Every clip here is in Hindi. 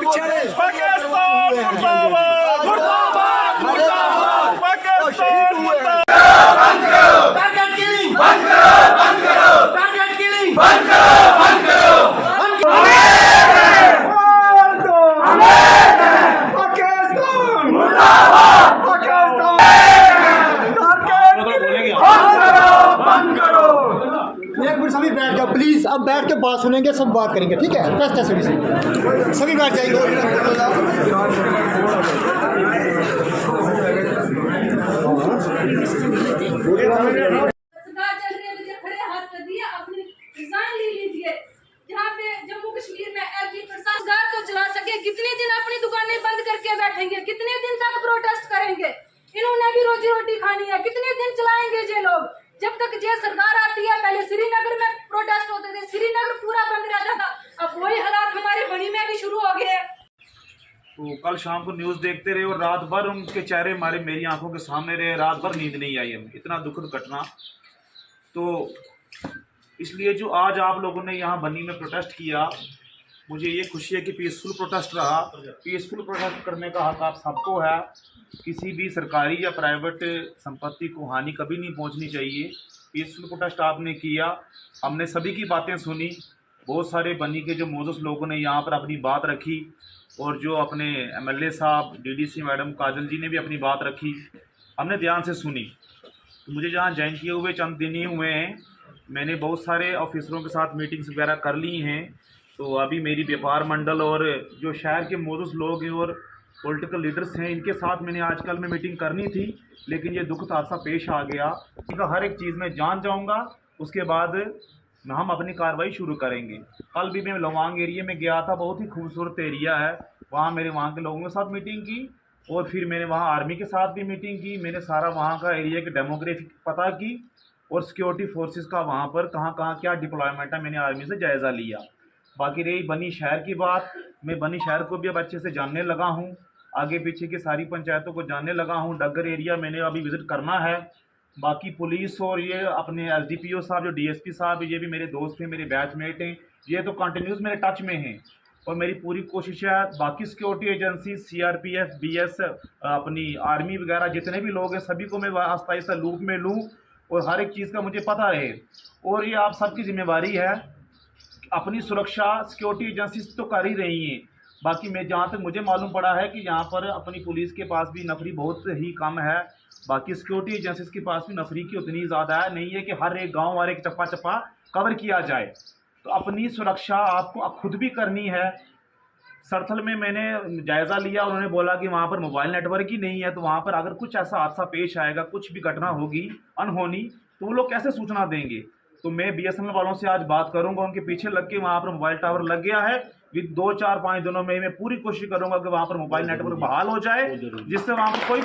पिछड़े पाकिस्तान मुर्दाबाद मुर्दाबाद मुर्दाबाद पाकिस्तान मुर्दाबाद टारगेट किलिंग बंद करो बंद करो टारगेट किलिंग बंद करो बंद करो पाकिस्तान मुर्दाबाद पाकिस्तान बंद करो एक मिनट सभी बैठ जाओ प्लीज। अब बैठ के बात सुनेंगे, सब बात करेंगे, ठीक है? रिक्वेस्ट है सभी से, सभी बैठ जाएंगे। सरकार चल रही है, मुझे खड़े हाथ कर दिए, अपनी रिजाइन ले लीजिए। जहाँ पे जम्मू कश्मीर में एलजी प्रशासन सरकार तो चला सके, कितने दिन अपनी दुकानें बंद करके बैठेंगे, कितने दिन तक प्रोटेस्ट करेंगे? इन्होंने भी रोजी रोटी खानी है, कितने दिन चलाएंगे ये लोग? जब तक ये सरकार आती है, पहले श्रीनगर में प्रोटेस्ट होते थे, श्रीनगर पूरा बंद रहता था, अब वही हालात हमारे बनी में भी शुरू हो गए हैं। तो कल शाम को न्यूज़ देखते रहे और रात भर उनके चेहरे हमारे मेरी आंखों के सामने रहे, रात भर नींद नहीं आई हमें, इतना दुखद घटना। तो इसलिए जो आज आप लोगों ने यहाँ बन्नी में प्रोटेस्ट किया, मुझे ये खुशी है कि पीसफुल प्रोटेस्ट रहा। पीसफुल प्रोटेस्ट करने का हक आप सबको है, किसी भी सरकारी या प्राइवेट संपत्ति को हानि कभी नहीं पहुँचनी चाहिए। पीसफुल प्रोटेस्ट आपने किया, हमने सभी की बातें सुनी, बहुत सारे बन्नी के जो मौजूद लोगों ने यहाँ पर अपनी बात रखी और जो अपने एमएलए साहब डीडीसी मैडम काजल जी ने भी अपनी बात रखी, हमने ध्यान से सुनी। तो मुझे जहाँ ज्वाइन किए हुए चंद दिन ही हुए हैं, मैंने बहुत सारे ऑफिसरों के साथ मीटिंग्स वगैरह कर ली हैं। तो अभी मेरी व्यापार मंडल और जो शहर के मौजूद लोग हैं और पॉलिटिकल लीडर्स हैं, इनके साथ मैंने आजकल में मीटिंग करनी थी, लेकिन ये दुखद हादसा पेश आ गया। इनका हर एक चीज़ में जान जाऊँगा, उसके बाद हम अपनी कार्रवाई शुरू करेंगे। कल भी मैं लवांग एरिया में गया था, बहुत ही खूबसूरत एरिया है, वहाँ मेरे वहाँ के लोगों के साथ मीटिंग की और फिर मैंने वहाँ आर्मी के साथ भी मीटिंग की। मैंने सारा वहाँ का एरिया की डेमोग्राफी पता की और सिक्योरिटी फोर्सेस का वहाँ पर कहाँ कहाँ क्या डिप्लॉयमेंट है, मैंने आर्मी से जायज़ा लिया। बाकी रही बनी शहर की बात, मैं बनी शहर को भी अब अच्छे से जानने लगा हूँ, आगे पीछे की सारी पंचायतों को जानने लगा हूँ। डगर एरिया मैंने अभी विज़िट करना है। बाकी पुलिस और ये अपने एसडीपीओ साहब, जो डीएसपी साहब, ये भी मेरे दोस्त हैं, मेरे बैचमेट हैं, ये तो कंटिन्यूस मेरे टच में हैं और मेरी पूरी कोशिश है बाकी सिक्योरिटी एजेंसी, सीआरपीएफ, बीएस, अपनी आर्मी वगैरह जितने भी लोग हैं, सभी को मैं आहिस्ता आहिस्ता लूप में लूँ और हर एक चीज़ का मुझे पता रहे। और ये आप सबकी जिम्मेवारी है, अपनी सुरक्षा सिक्योरिटी एजेंसी तो कर ही रही हैं। बाकी मैं जहाँ तक मुझे मालूम पड़ा है कि यहाँ पर अपनी पुलिस के पास भी नफरी बहुत ही कम है, बाकी सिक्योरिटी एजेंसीज के पास भी नफरी की उतनी ज़्यादा है, नहीं है कि हर एक गांव हर एक चप्पा चप्पा कवर किया जाए। तो अपनी सुरक्षा आपको खुद भी करनी है। सरथल में मैंने जायज़ा लिया, उन्होंने बोला कि वहाँ पर मोबाइल नेटवर्क ही नहीं है, तो वहाँ पर अगर कुछ ऐसा हादसा पेश आएगा, कुछ भी घटना होगी अनहोनी, तो वो लोग कैसे सूचना देंगे? तो मैं बीएसएनएल वालों से आज बात करूंगा, उनके पीछे लग के वहाँ पर मोबाइल टावर लग गया है, विद 2-4-5 दिनों में मैं पूरी कोशिश करूंगा कि वहाँ पर मोबाइल नेटवर्क बहाल हो जाए, जिससे वहाँ पर कोई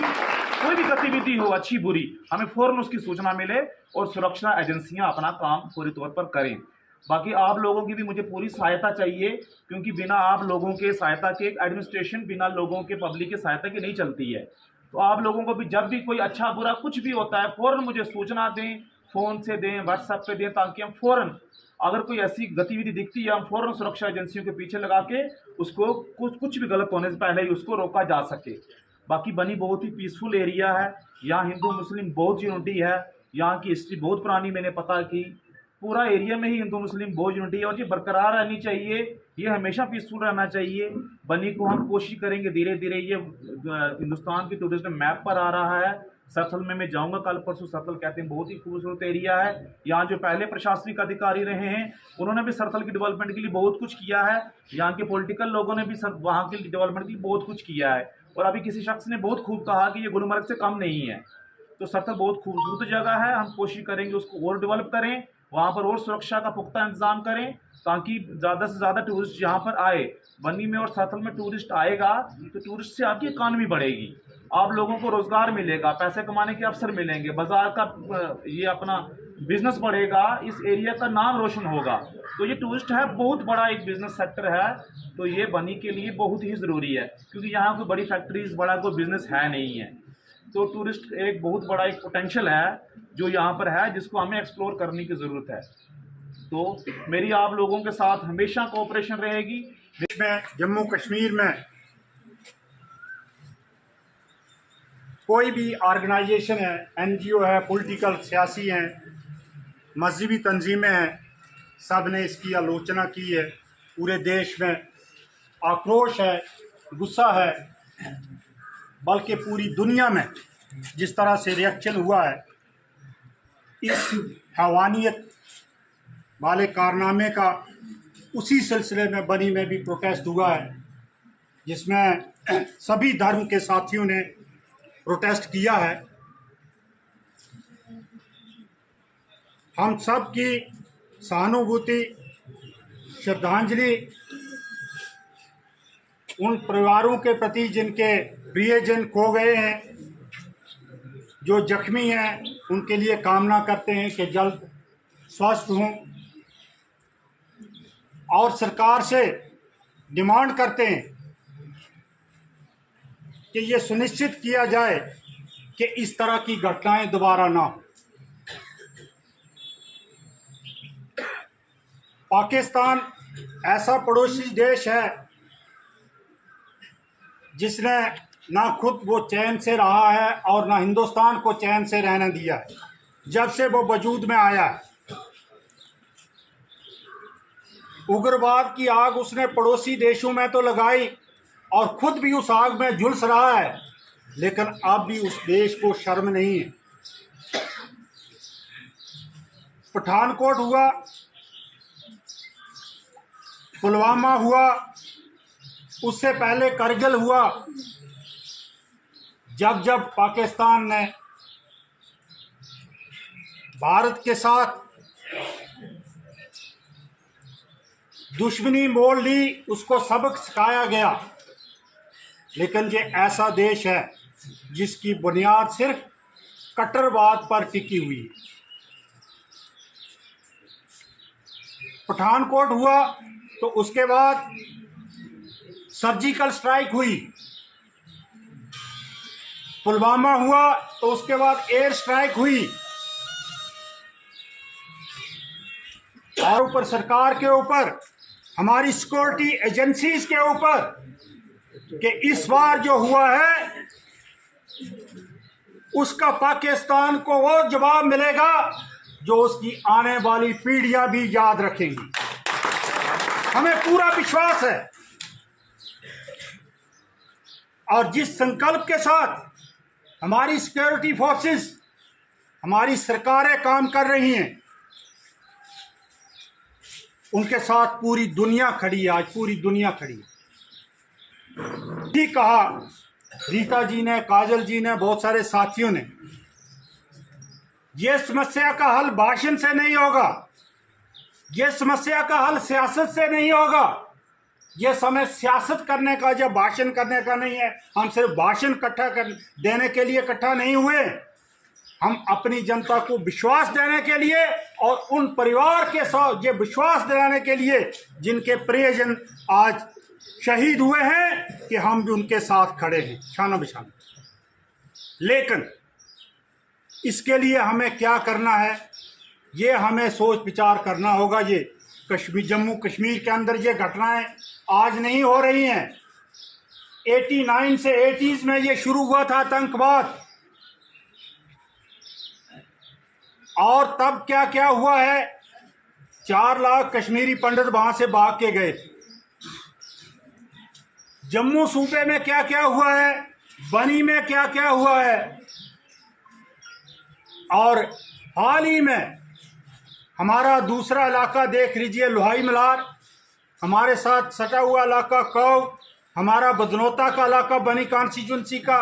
भी गतिविधि हो अच्छी बुरी, हमें फ़ौरन उसकी सूचना मिले और सुरक्षा एजेंसियाँ अपना काम पूरी तौर पर करें। बाकी आप लोगों की भी मुझे पूरी सहायता चाहिए, क्योंकि बिना आप लोगों के सहायता के एडमिनिस्ट्रेशन बिना लोगों के पब्लिक की सहायता की नहीं चलती है। तो आप लोगों को भी जब भी कोई अच्छा बुरा कुछ भी होता है, फ़ौरन मुझे सूचना दें, फ़ोन से दें, व्हाट्सएप पे दें, ताकि हम फ़ौरन अगर कोई ऐसी गतिविधि दिखती है, हम फ़ौरन सुरक्षा एजेंसियों के पीछे लगा के उसको कुछ भी गलत होने से पहले ही उसको रोका जा सके। बाकी बनी बहुत ही पीसफुल एरिया है, यहाँ हिंदू मुस्लिम बहुत यूनिटी है, यहाँ की हिस्ट्री बहुत पुरानी मैंने पता की, पूरा एरिया में ही हिंदू मुस्लिम बहुत यूनिटी है और ये बरकरार रहनी चाहिए, ये हमेशा पीसफुल रहना चाहिए। बनी को हम कोशिश करेंगे धीरे धीरे, ये हिंदुस्तान की टूरिस्ट मैप पर आ रहा है। सरथल में मैं जाऊंगा कल परसों। सरथल कहते हैं बहुत ही खूबसूरत एरिया है, यहाँ जो पहले प्रशासनिक अधिकारी रहे हैं उन्होंने भी सरथल की डेवलपमेंट के लिए बहुत कुछ किया है, यहाँ के पॉलिटिकल लोगों ने भी वहाँ के डेवलपमेंट के लिए बहुत कुछ किया है। और अभी किसी शख्स ने बहुत खूब कहा कि ये गुलमर्ग से कम नहीं है। तो सरथल बहुत खूबसूरत जगह है, हम कोशिश करेंगे उसको और डेवलप करें, वहाँ पर और सुरक्षा का पुख्ता इंतजाम करें, ताकि ज़्यादा से ज़्यादा टूरिस्ट यहाँ पर आए। बन्नी में और सरथल में टूरिस्ट आएगा तो टूरिस्ट से आपकी इकॉनमी बढ़ेगी, आप लोगों को रोज़गार मिलेगा, पैसे कमाने के अवसर मिलेंगे, बाज़ार का ये अपना बिजनेस बढ़ेगा, इस एरिया का नाम रोशन होगा। तो ये टूरिस्ट है बहुत बड़ा एक बिजनेस सेक्टर है, तो ये बनी के लिए बहुत ही ज़रूरी है, क्योंकि यहाँ कोई बड़ी फैक्ट्रीज बड़ा कोई बिजनेस है नहीं है। तो टूरिस्ट एक बहुत बड़ा एक पोटेंशियल है जो यहाँ पर है, जिसको हमें एक्सप्लोर करने की ज़रूरत है। तो मेरी आप लोगों के साथ हमेशा कोऑपरेशन रहेगी, देश में, जम्मू कश्मीर में कोई भी ऑर्गेनाइजेशन है, NGO है, पॉलिटिकल सियासी हैं, मजहबी तंजीमें हैं, सब ने इसकी आलोचना की है। पूरे देश में आक्रोश है, गुस्सा है, बल्कि पूरी दुनिया में जिस तरह से रिएक्शन हुआ है इस हैवानियत वाले कारनामे का, उसी सिलसिले में बनी में भी प्रोटेस्ट हुआ है, जिसमें सभी धर्म के साथियों ने प्रोटेस्ट किया है। हम सब की सहानुभूति, श्रद्धांजलि उन परिवारों के प्रति जिनके प्रियजन खो गए हैं, जो जख्मी हैं, उनके लिए कामना करते हैं कि जल्द स्वस्थ हों, और सरकार से डिमांड करते हैं कि ये सुनिश्चित किया जाए कि इस तरह की घटनाएं दोबारा ना हो। पाकिस्तान ऐसा पड़ोसी देश है जिसने ना खुद वो चैन से रहा है और ना हिंदुस्तान को चैन से रहने दिया है जब से वो वजूद में आया है। उग्रवाद की आग उसने पड़ोसी देशों में तो लगाई और खुद भी उस आग में झुलस रहा है, लेकिन अब भी उस देश को शर्म नहीं है। पठानकोट हुआ, पुलवामा हुआ, उससे पहले करगिल हुआ। जब जब पाकिस्तान ने भारत के साथ दुश्मनी मोल ली, उसको सबक सिखाया गया। लेकिन ये ऐसा देश है जिसकी बुनियाद सिर्फ कट्टरवाद पर टिकी हुई है। पठानकोट हुआ तो उसके बाद सर्जिकल स्ट्राइक हुई, पुलवामा हुआ तो उसके बाद एयर स्ट्राइक हुई, और ऊपर सरकार के ऊपर, हमारी सिक्योरिटी एजेंसीज के ऊपर, कि इस बार जो हुआ है उसका पाकिस्तान को वो जवाब मिलेगा जो उसकी आने वाली पीढ़ियां भी याद रखेंगी। हमें पूरा विश्वास है, और जिस संकल्प के साथ हमारी सिक्योरिटी फोर्सेस, हमारी सरकारें काम कर रही हैं, उनके साथ पूरी दुनिया खड़ी है। आज पूरी दुनिया खड़ी है। ठीक कहा रीता जी ने, काजल जी ने, बहुत सारे साथियों ने, यह समस्या का हल भाषण से नहीं होगा, यह समस्या का हल सियासत से नहीं होगा। यह समय सियासत करने का, जब भाषण करने का नहीं है। हम सिर्फ भाषण इकट्ठा कर देने के लिए इकट्ठा नहीं हुए, हम अपनी जनता को विश्वास देने के लिए और उन परिवार के साथ ये विश्वास दिलाने के लिए जिनके प्रियजन आज शहीद हुए हैं कि हम भी उनके साथ खड़े हैं शाना बिशाना। लेकिन इसके लिए हमें क्या करना है, ये हमें सोच विचार करना होगा। ये जम्मू कश्मीर के अंदर ये घटनाएं आज नहीं हो रही हैं। 89 से 80s में ये शुरू हुआ था आतंकवाद, और तब क्या क्या हुआ है, 4 लाख कश्मीरी पंडित वहां से भाग के गए थे। जम्मू सूबे में क्या क्या हुआ है, बनी में क्या क्या हुआ है, और हाल ही में हमारा दूसरा इलाका देख लीजिए, लोहाई मलार, हमारे साथ सटा हुआ इलाका कौ, हमारा बदनौता का इलाका बनी कॉन्स्टिट्यूंसी का,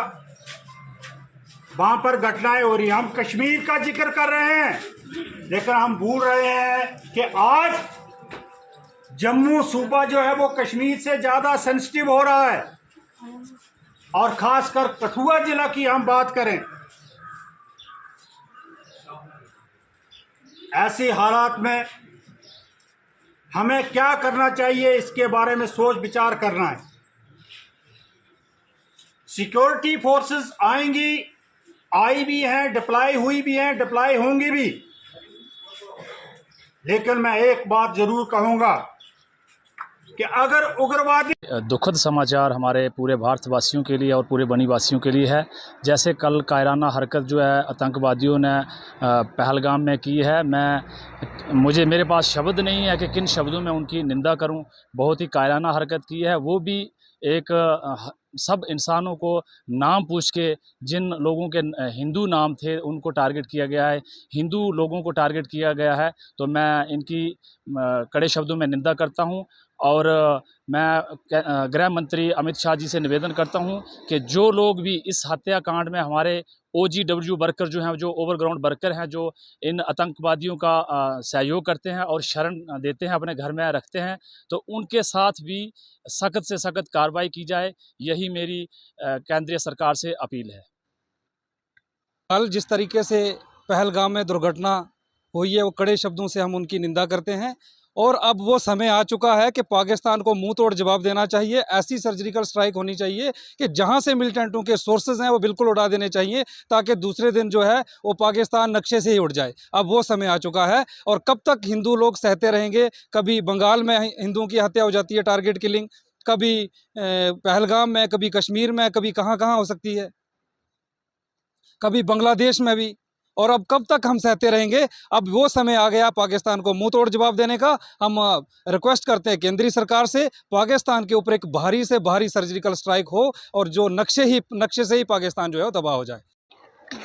वहां पर घटनाएं हो रही हैं। हम कश्मीर का जिक्र कर रहे हैं, लेकिन हम भूल रहे हैं कि आज जम्मू सूबा जो है वो कश्मीर से ज़्यादा सेंसिटिव हो रहा है। और ख़ासकर कठुआ जिला की हम बात करें, ऐसे हालात में हमें क्या करना चाहिए, इसके बारे में सोच विचार करना है। सिक्योरिटी फोर्सेस आएंगी, आई भी हैं, डिप्लॉय हुई भी हैं, डिप्लॉय होंगी भी। लेकिन मैं एक बात जरूर कहूंगा कि अगर उग्रवादी दुखद समाचार हमारे पूरे भारतवासियों के लिए और पूरे बनीवासियों के लिए है। जैसे कल कायराना हरकत जो है आतंकवादियों ने पहलगाम में की है, मेरे पास शब्द नहीं है कि किन शब्दों में उनकी निंदा करूं। बहुत ही कायराना हरकत की है, वो भी एक सब इंसानों को नाम पूछ के, जिन लोगों के हिंदू नाम थे उनको टारगेट किया गया है, हिंदू लोगों को टारगेट किया गया है। तो मैं इनकी कड़े शब्दों में निंदा करता हूं और मैं गृह मंत्री अमित शाह जी से निवेदन करता हूं कि जो लोग भी इस हत्याकांड में हमारे OGW वर्कर जो हैं, जो ओवरग्राउंड वर्कर हैं, जो इन आतंकवादियों का सहयोग करते हैं और शरण देते हैं, अपने घर में रखते हैं, तो उनके साथ भी सख्त से सख्त कार्रवाई की जाए। यही मेरी केंद्रीय सरकार से अपील है। कल जिस तरीके से पहलगाम में दुर्घटना हुई है, वो कड़े शब्दों से हम उनकी निंदा करते हैं और अब वो समय आ चुका है कि पाकिस्तान को मुंह तोड़ जवाब देना चाहिए। ऐसी सर्जिकल स्ट्राइक होनी चाहिए कि जहां से मिलिटेंटों के सोर्सेज हैं वो बिल्कुल उड़ा देने चाहिए, ताकि दूसरे दिन जो है वो पाकिस्तान नक्शे से ही उड़ जाए। अब वो समय आ चुका है और कब तक हिंदू लोग सहते रहेंगे। कभी बंगाल में हिंदुओं की हत्या हो जाती है, टारगेट किलिंग, कभी पहलगाम में, कभी कश्मीर में, कभी कहाँ कहाँ हो सकती है, कभी बांग्लादेश में भी। और अब कब तक हम सहते रहेंगे। अब वो समय आ गया पाकिस्तान को मुंह तोड़ जवाब देने का। हम रिक्वेस्ट करते हैं केंद्रीय सरकार से, पाकिस्तान के ऊपर एक भारी से भारी सर्जिकल स्ट्राइक हो और जो नक्शे से ही पाकिस्तान जो है वो तबाह हो जाए।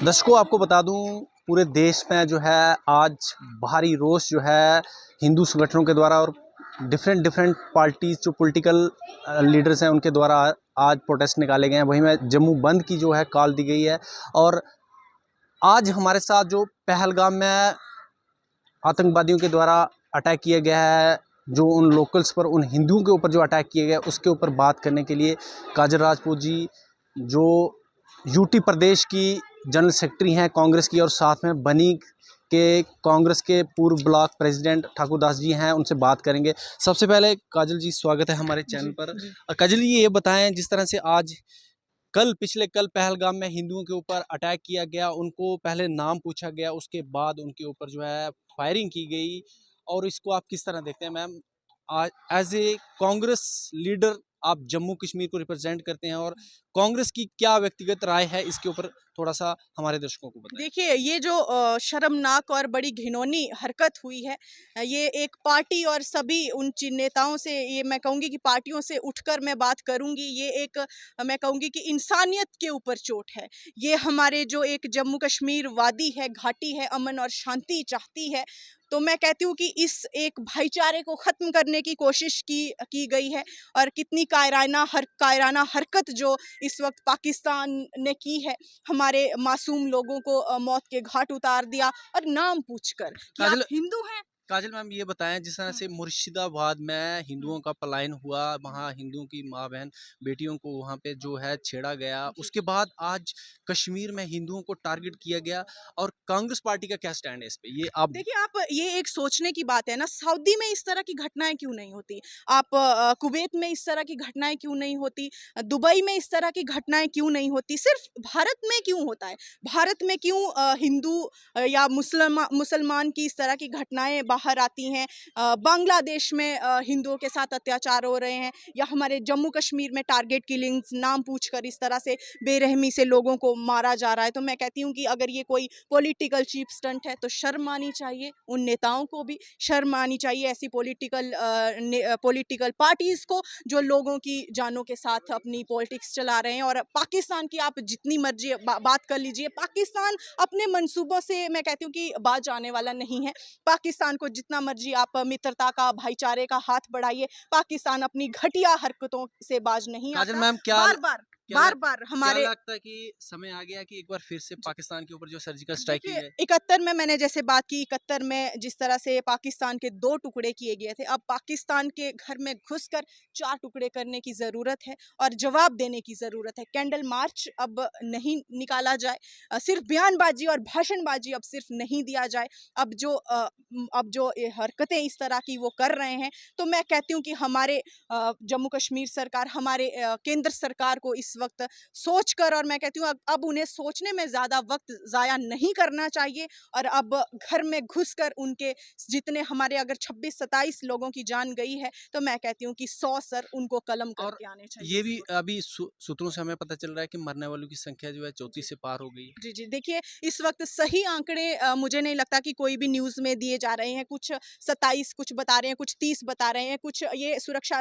दर्शकों, आपको बता दूं, पूरे देश में जो है आज भारी रोष जो है हिंदू संगठनों के द्वारा और डिफरेंट पार्टीज जो पॉलिटिकल लीडर्स हैं उनके द्वारा आज प्रोटेस्ट निकाले गए हैं। वहीं में जम्मू बंद की जो है कॉल दी गई है। और आज हमारे साथ जो पहलगाम में आतंकवादियों के द्वारा अटैक किया गया है, जो उन लोकल्स पर, उन हिंदुओं के ऊपर जो अटैक किया गया, उसके ऊपर बात करने के लिए काजल राजपूत जी, जो यूटी प्रदेश की जनरल सेक्रेटरी हैं कांग्रेस की, और साथ में बनी के कांग्रेस के पूर्व ब्लॉक प्रेसिडेंट ठाकुर दास जी हैं, उनसे बात करेंगे। सबसे पहले काजल जी, स्वागत है हमारे चैनल पर। काजल जी, ये बताएं, जिस तरह से आज पिछले कल पहलगाम में हिंदुओं के ऊपर अटैक किया गया, उनको पहले नाम पूछा गया, उसके बाद उनके ऊपर जो है फायरिंग की गई, और इसको आप किस तरह देखते हैं ma'am? As a Congress leader आप जम्मू कश्मीर को रिप्रेजेंट करते हैं, और कांग्रेस की क्या व्यक्तिगत राय है इसके ऊपर थोड़ा सा हमारे दर्शकों को बताएं। देखिए, ये जो शर्मनाक और बड़ी घिनौनी हरकत हुई है, ये एक पार्टी और सभी उन नेताओं से, ये मैं कहूँगी कि पार्टियों से उठकर मैं बात करूँगी, ये एक मैं कहूँगी कि इंसानियत के ऊपर चोट है। ये हमारे जो एक जम्मू कश्मीर वादी है, घाटी है, अमन और शांति चाहती है। तो मैं कहती हूँ कि इस एक भाईचारे को ख़त्म करने की कोशिश की गई है, और कितनी कायराना हरकत जो इस वक्त पाकिस्तान ने की है, हमारे मासूम लोगों को मौत के घाट उतार दिया, और नाम पूछकर कि आप हिंदू हैं। काजल मैम, ये बताएं, जिस तरह से मुर्शिदाबाद में हिंदुओं का पलायन हुआ, वहाँ हिंदुओं की माँ बहन बेटियों को वहाँ पे जो है छेड़ा गया, उसके बाद आज कश्मीर में हिंदुओं को टारगेट किया गया, और कांग्रेस पार्टी का क्या स्टैंड है इस पे? ये आप देखिए, आप ये एक सोचने की बात है ना, सऊदी में इस तरह की घटनाएं क्यों नहीं होती, आप कुवैत में इस तरह की घटनाएं क्यों नहीं होती, दुबई में इस तरह की घटनाएं क्यों नहीं होती, सिर्फ भारत में क्यों होता है? भारत में क्यों हिंदू या मुसलमान की इस तरह की घटनाएं बाहर आती हैं? बांग्लादेश में हिंदुओं के साथ अत्याचार हो रहे हैं, या हमारे जम्मू कश्मीर में टारगेट किलिंग्स, नाम पूछकर इस तरह से बेरहमी से लोगों को मारा जा रहा है। तो मैं कहती हूँ कि अगर ये कोई पॉलिटिकल चीप स्टंट है तो शर्म आनी चाहिए, उन नेताओं को भी शर्म आनी चाहिए, ऐसी पॉलिटिकल पार्टीज को जो लोगों की जानों के साथ अपनी पॉलिटिक्स चला रहे हैं। और पाकिस्तान की आप जितनी मर्जी बात कर लीजिए, पाकिस्तान अपने मंसूबों से मैं कहती हूँ कि बाज आने वाला नहीं है। पाकिस्तान को जितना मर्जी आप मित्रता का, भाईचारे का हाथ बढ़ाइए, पाकिस्तान अपनी घटिया हरकतों से बाज नहीं आता। मैम, बार बार हमारे क्या लगता है कि समय आ गया कि एक बार फिर से पाकिस्तान के ऊपर जो सर्जिकल स्ट्राइक की है? 71 में मैंने जैसे बात की, 71 में जिस तरह से पाकिस्तान के 2 टुकड़े किए गए थे, अब पाकिस्तान के घर में घुसकर 4 टुकड़े करने की ज़रूरत है और जवाब देने की ज़रूरत है। कैंडल मार्च अब नहीं निकाला जाए, सिर्फ बयानबाजी और भाषणबाजी अब सिर्फ नहीं दिया जाए। अब जो हरकतें इस तरह की वो कर रहे हैं, तो मैं कहती हूँ कि हमारे जम्मू कश्मीर सरकार, हमारे केंद्र सरकार को इस वक्त सोचकर, और मैं कहती हूँ अब उन्हें सोचने में ज़्यादा वक्त ज़ाया नहीं करना चाहिए और अब घर में घुसकर उनके जितने हमारे अगर 26-27 लोगों की जान गई है तो मैं कहती हूँ कि 100 सर उनको कलम करके आने चाहिए। ये भी अभी सूत्रों से हमें पता चल रहा है कि मरने वालों की संख्या जो है 34 से पार हो गई है। जी जी, देखिए इस वक्त सही आंकड़े मुझे नहीं लगता कि कोई भी न्यूज़ में दिए जा रहे हैं। कुछ 27 कुछ बता रहे हैं, कुछ 30 बता रहे हैं, कुछ ये सुरक्षा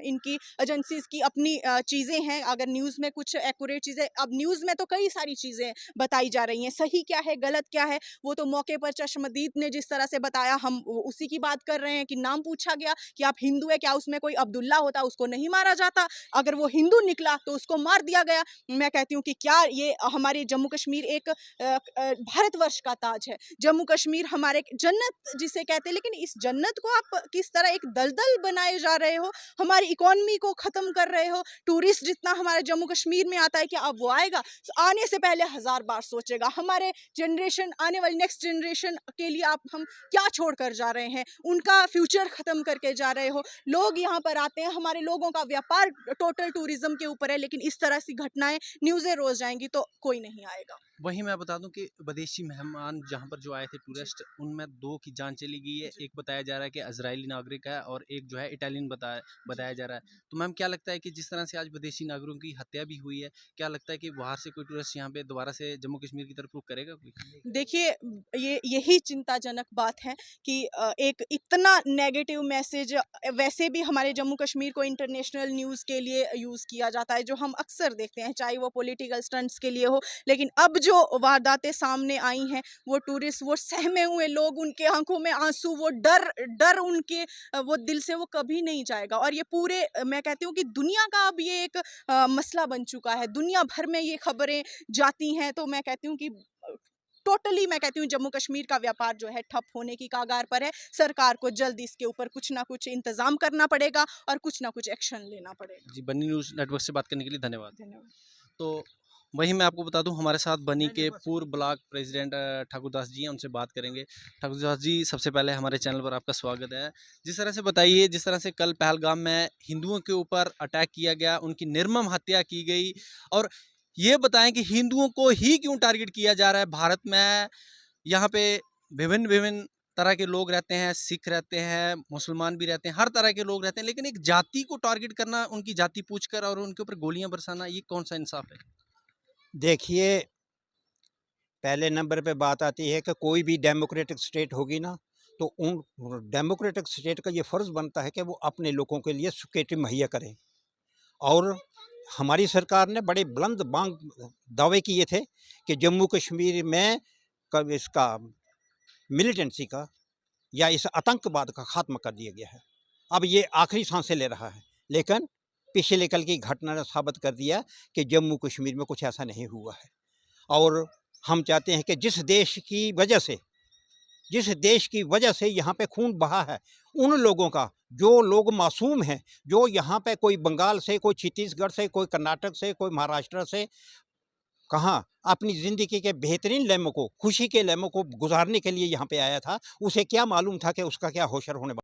इनकी एजेंसीज की अपनी चीज़ें हैं। अगर न्यूज़ में कुछ एक्यूरेट चीज़ें, अब न्यूज़ में तो कई सारी चीज़ें बताई जा रही हैं, सही क्या है गलत क्या है वो तो मौके पर चश्मदीद ने जिस तरह से बताया हम उसी की बात कर रहे हैं। कि नाम पूछा गया कि आप हिंदू है क्या, उसमें कोई अब्दुल्ला होता उसको नहीं मारा जाता, अगर वो हिंदू निकला तो उसको मार दिया गया। मैं कहती हूँ कि क्या ये हमारे जम्मू कश्मीर एक भारतवर्ष का ताज है, जम्मू कश्मीर हमारे जन्नत जिसे कहते हैं, लेकिन इस जन्नत को आप किस तरह एक दलदल बनाए जा रहे हो, हमारी इकोनॉमी को ख़त्म कर रहे हो। टूरिस्ट जितना हमारे जम्मू कश्मीर में आता है कि अब वो आएगा आने से पहले 1000 बार सोचेगा। हमारे जनरेशन, आने वाली नेक्स्ट जनरेशन के लिए आप हम क्या छोड़ कर जा रहे हैं, उनका फ्यूचर ख़त्म करके जा रहे हो। लोग यहाँ पर आते हैं, हमारे लोगों का व्यापार टोटल टूरिज्म के ऊपर है, लेकिन इस तरह की घटनाएं न्यूज़ें रोज़ जाएंगी तो कोई नहीं आएगा। वहीं मैं बता दूं कि विदेशी मेहमान जहां पर जो आए थे टूरिस्ट, उनमें 2 की जान चली गई है। एक बताया जा रहा है कि इजरायली नागरिक है और एक जो है इटालियन बताया जा रहा है। तो मैम क्या लगता है कि जिस तरह से आज विदेशी नागरिकों की हत्या भी हुई है, क्या लगता है कि बाहर से कोई टूरिस्ट यहाँ पे दोबारा से जम्मू कश्मीर की तरफ रुख करेगा कोई? देखिए यही चिंताजनक बात है कि एक इतना नेगेटिव मैसेज वैसे भी हमारे जम्मू कश्मीर को इंटरनेशनल न्यूज़ के लिए यूज़ किया जाता है, जो हम अक्सर देखते हैं, चाहे वो पॉलिटिकल स्टंट्स के लिए हो। लेकिन अब जो वारदातें सामने आई हैं, वो टूरिस्ट, वो सहमे हुए लोग, उनके आंखों में आंसू, वो डर उनके वो दिल से वो कभी नहीं जाएगा। और ये पूरे मैं कहती हूँ कि दुनिया का अब ये एक मसला बन चुका है, दुनिया भर में ये खबरें जाती हैं। तो मैं कहती हूँ कि टोटली मैं कहती हूँ जम्मू कश्मीर का व्यापार जो है ठप होने की कगार पर है। सरकार को जल्दी इसके ऊपर कुछ ना कुछ इंतजाम करना पड़ेगा और कुछ ना कुछ एक्शन लेना पड़ेगा। जी, बनी न्यूज़ नेटवर्क से बात करने के लिए धन्यवाद। धन्यवाद। तो वहीं मैं आपको बता दूं, हमारे साथ बनी के पूर्व ब्लॉक प्रेसिडेंट ठाकुरदास जी हैं, उनसे बात करेंगे। ठाकुरदास जी, सबसे पहले हमारे चैनल पर आपका स्वागत है। जिस तरह से बताइए, जिस तरह से कल पहलगाम में हिंदुओं के ऊपर अटैक किया गया, उनकी निर्मम हत्या की गई, और ये बताएं कि हिंदुओं को ही क्यों टारगेट किया जा रहा है। भारत में यहाँ पे विभिन्न तरह के लोग रहते हैं, सिख रहते हैं, मुसलमान भी रहते हैं, हर तरह के लोग रहते हैं, लेकिन एक जाति को टारगेट करना, उनकी जाति पूछकर और उनके ऊपर गोलियां बरसाना, ये कौन सा इंसाफ है? देखिए, पहले नंबर पे बात आती है कि कोई भी डेमोक्रेटिक स्टेट होगी ना, तो उन डेमोक्रेटिक स्टेट का ये फ़र्ज़ बनता है कि वो अपने लोगों के लिए सिक्योरिटी मुहैया करें। और हमारी सरकार ने बड़े बुलंद बांग दावे किए थे कि जम्मू कश्मीर में कब इसका मिलिटेंसी का या इस आतंकवाद का खात्मा कर दिया गया है। अब ये आखिरी सांसें ले रहा है, लेकिन पिछले कल की घटना ने साबित कर दिया कि जम्मू कश्मीर में कुछ ऐसा नहीं हुआ है। और हम चाहते हैं कि जिस देश की वजह से यहाँ पे खून बहा है, उन लोगों का, जो लोग मासूम हैं, जो यहाँ पे कोई बंगाल से, कोई छत्तीसगढ़ से, कोई कर्नाटक से, कोई महाराष्ट्र से, कहाँ अपनी ज़िंदगी के बेहतरीन लम्हों को, खुशी के लम्हों को गुजारने के लिए यहाँ पे आया था, उसे क्या मालूम था कि उसका क्या होशर होने